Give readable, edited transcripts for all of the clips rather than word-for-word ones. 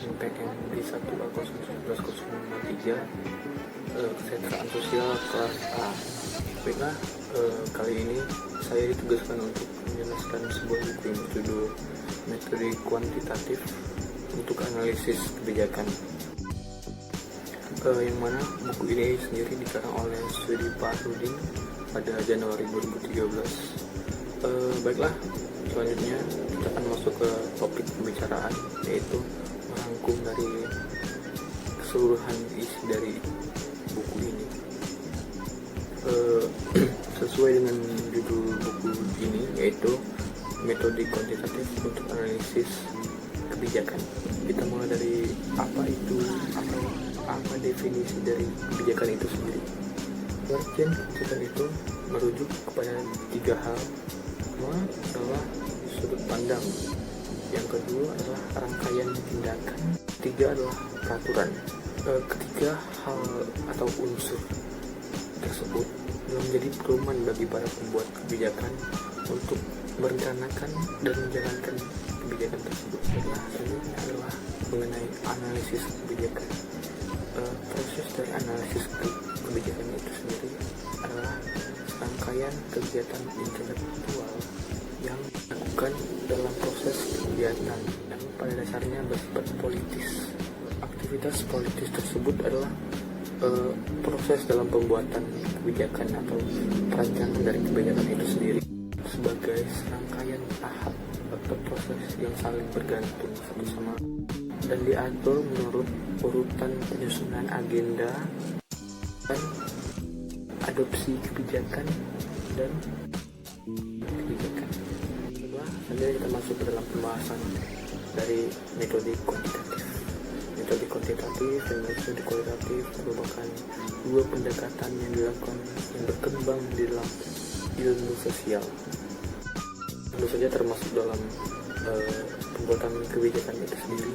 MPN di 1A01103 kesejahteraan sosial kelas A. Baiklah, kali ini saya ditugaskan untuk menjelaskan sebuah buku yang berjudul Metode Kuantitatif untuk Analisis Kebijakan, yang mana buku ini sendiri dikarang oleh Sudi Fahrudin pada Januari 2013. Baiklah, selanjutnya kita akan masuk ke topik pembicaraan, yaitu merangkum dari keseluruhan isi dari buku ini. Sesuai dengan judul buku ini, yaitu Metode Kuantitatif untuk Analisis Kebijakan. Kita mulai dari apa itu, atau apa definisi dari kebijakan itu sendiri. Pengertian kebijakan itu merujuk kepada 3 hal. Pertama adalah sudut pandang, yang kedua adalah rangkaian tindakan, ketiga adalah peraturan. Ketiga hal atau unsur tersebut menjadi pedoman bagi para pembuat kebijakan untuk merencanakan dan menjalankan kebijakan tersebut. Selanjutnya adalah mengenai analisis kebijakan. Proses dari analisis kebijakan itu sendiri adalah rangkaian kegiatan intelektual yang dilakukan dalam proses kegiatan yang pada dasarnya bersifat politis. Aktivitas politis tersebut adalah proses dalam pembuatan kebijakan atau perancangan dari kebijakan itu sendiri sebagai serangkaian tahap atau proses yang saling bergantung satu sama lain dan diatur menurut urutan penyusunan agenda dan adopsi kebijakan dan kebijakan. Selanjutnya kita masuk ke dalam pembahasan dari metode kuantitatif. Metode kuantitatif dan metode kualitatif merupakan dua pendekatan yang dilakukan yang berkembang di dalam ilmu sosial. Tentu saja termasuk dalam pembuatan kebijakan itu sendiri.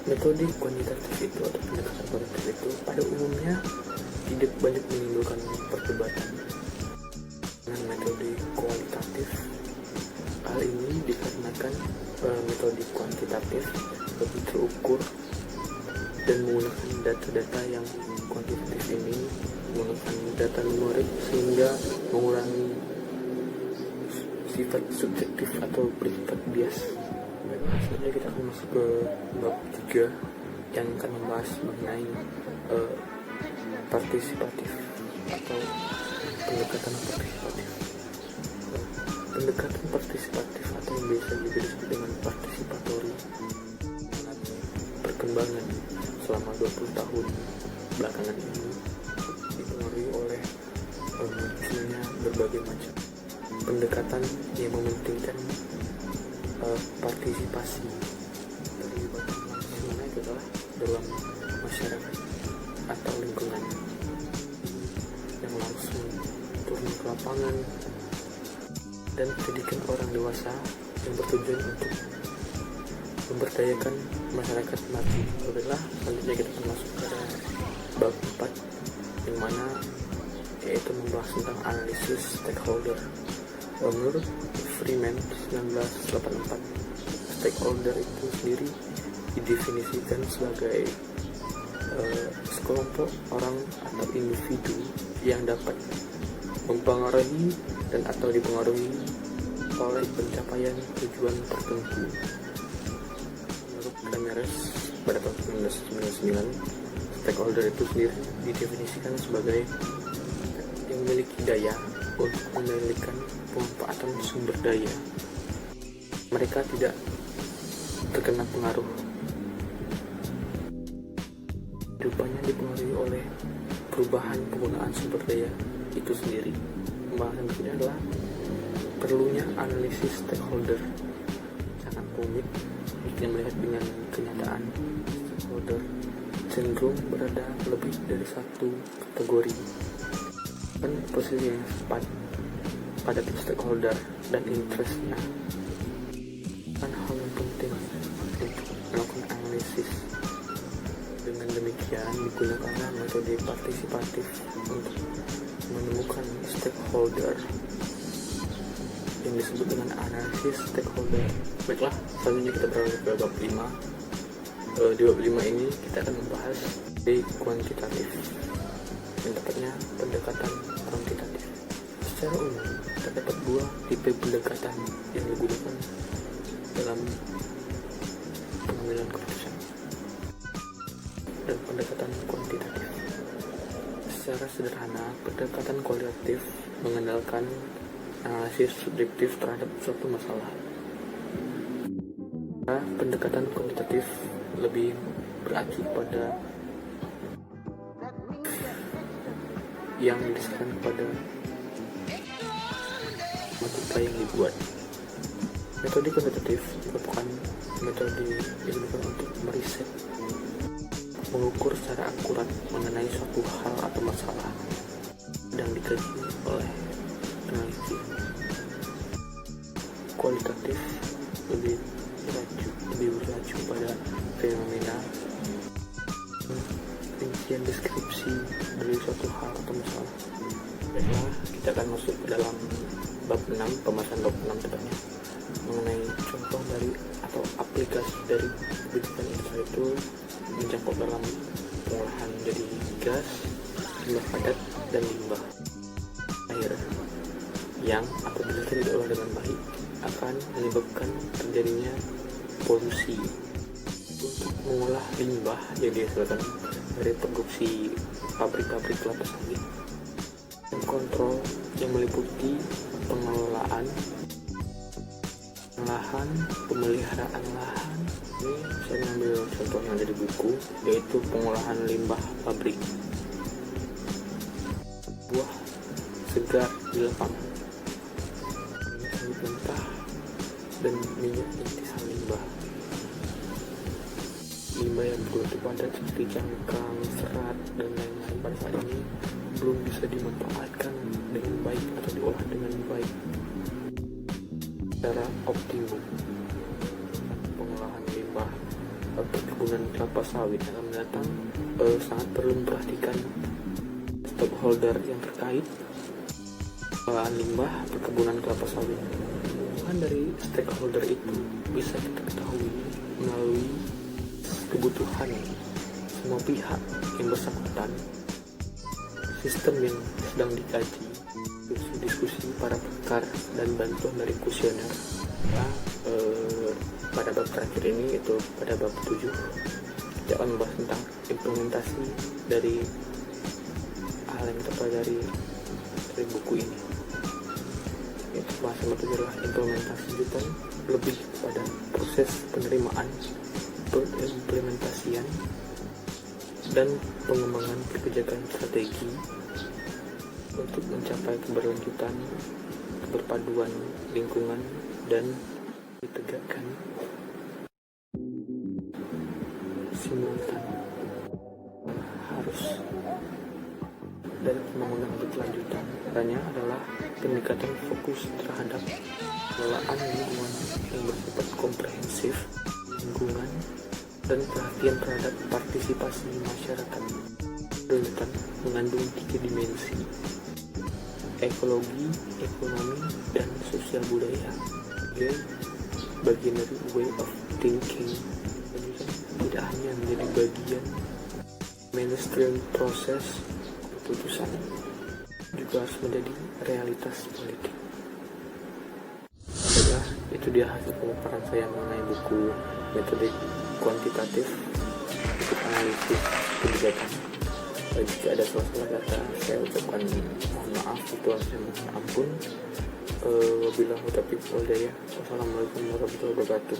Metode kuantitatif itu atau pendekatan kuantitatif itu pada umumnya tidak banyak menimbulkan perdebatan dengan metode kualitatif. Hal ini dikarenakan metode kuantitatif lebih terukur dan menggunakan data-data yang kuantitatif ini menggunakan data numerik sehingga mengurangi sifat subjektif atau bersifat bias. Selanjutnya kita akan masuk ke bab 3 yang akan membahas mengenai partisipatif atau pendekatan partisipatif. Pendekatan partisipatif atau yang biasa juga disebut dengan partisipatori perkembangan selama 20 tahun belakangan ini dipengaruhi oleh munculnya berbagai macam pendekatan yang mementingkan partisipasi terlibat mana itu adalah dalam masyarakat atau lingkungan yang langsung turun ke lapangan dan pendidikan orang dewasa yang bertujuan untuk memberdayakan masyarakat nanti. Baiklah, selanjutnya kita akan masuk ke bab 4 yang mana yaitu membahas tentang analisis stakeholder. Menurut Freeman 1984, stakeholder itu sendiri didefinisikan sebagai sekelompok orang atau individu yang dapat mempengaruhi dan atau dipengaruhi oleh pencapaian tujuan tertentu. Menurut Ramirez pada tahun 1999, stakeholder itu sendiri didefinisikan sebagai yang memiliki daya untuk mengendalikan pemanfaatan sumber daya. Mereka tidak terkena pengaruh. Kehidupannya dipengaruhi oleh perubahan penggunaan sumber daya itu sendiri. Pembahasan berikutnya adalah perlunya analisis stakeholder. Sangat rumit jika melihat dengan kenyataan. Stakeholder cenderung berada lebih dari satu kategori dan posisi yang tepat pada stakeholder dan interestnya. Kan hal yang penting untuk melakukan analisis. Dengan demikian digunakanlah metode partisipatif untuk menemukan stakeholder yang disebut dengan analisis stakeholder. Baiklah, selanjutnya kita beralih ke bab 5. Di bab 5 ini kita akan membahas di kuantitatif, yang tepatnya pendekatan kuantitatif. Secara umum, terdapat dua tipe pendekatan yang digunakan dalam pengambilan keputusan dan pendekatan kuantitatif. Secara sederhana, pendekatan kualitatif mengandalkan analisis subjektif terhadap suatu masalah. Pendekatan kuantitatif lebih beracu pada yang didasarkan pada matematika yang dibuat. Metode kuantitatif merupakan metode yang digunakan untuk meriset, mengukur secara akurat mengenai suatu hal atau masalah yang dikaji oleh peneliti. Kualitatif lebih berlacu pada fenomena, rincian deskripsi dari suatu hal atau masalah. Baiklah, kita akan masuk ke dalam bab 6, pembahasan bab 6 tepatnya, mengenai contoh dari atau aplikasi dari kebijakan itu mencakup dalam pengolahan jadi gas, limbah padat, dan limbah air yang apabila tidak diolah dengan baik akan menyebabkan terjadinya polusi. Untuk mengolah limbah yang dihasilkan dari produksi pabrik-pabrik kelapa sawit, dan kontrol yang meliputi pengelolaan lahan, pemeliharaan lahan. Ini saya mengambil contoh yang ada di buku, yaitu pengolahan limbah pabrik, buah segar di lapangan, minyak mentah, dan minyak intisan limbah yang begitu padat seperti cangkang, serat, dan lain-lain pada saat ini belum bisa dimanfaatkan dengan baik atau diolah dengan baik secara optimum. Pengolahan limbah perkebunan kelapa sawit akan mendatang sangat perlu memperhatikan stakeholder yang terkait pengolahan limbah perkebunan kelapa sawit. Bahan dari stakeholder itu bisa kita ketahui melalui kebutuhan semua pihak yang bersangkutan, sistem yang sedang dikaji, diskusi para pakar, dan bantuan dari kuesioner. Pada bab terakhir ini, yaitu pada bab 7, kita akan membahas tentang implementasi dari hal yang kita pelajari dari buku ini. Yaitu bahasan bab 7 adalah implementasi digital, lebih kepada proses penerimaan, implementasian, dan pengembangan kebijakan strategi untuk mencapai keberlanjutan, keberpaduan lingkungan, dan ditegakkan simultan harus dari pembangunan berkelanjutan. Caranya adalah pendekatan fokus terhadap pengelolaan lingkungan yang bersifat komprehensif, lingkungan, dan perhatian terhadap partisipasi masyarakat. Kelanjutan mengandung 3 dimensi: ekologi, ekonomi, dan sosial budaya. Bagian dari way of thinking, tidak hanya menjadi bagian mainstream proses keputusan, juga harus menjadi realitas politik. Itu dia hasil pemaparan saya mengenai buku metode kuantitatif untuk analisis kebijakan. Jika ada salah-salah kata, saya ucapkan mohon maaf, itu saya mohon ampun. Wabillahi taufiq wal hidayah. Wassalamualaikum warahmatullahi wabarakatuh.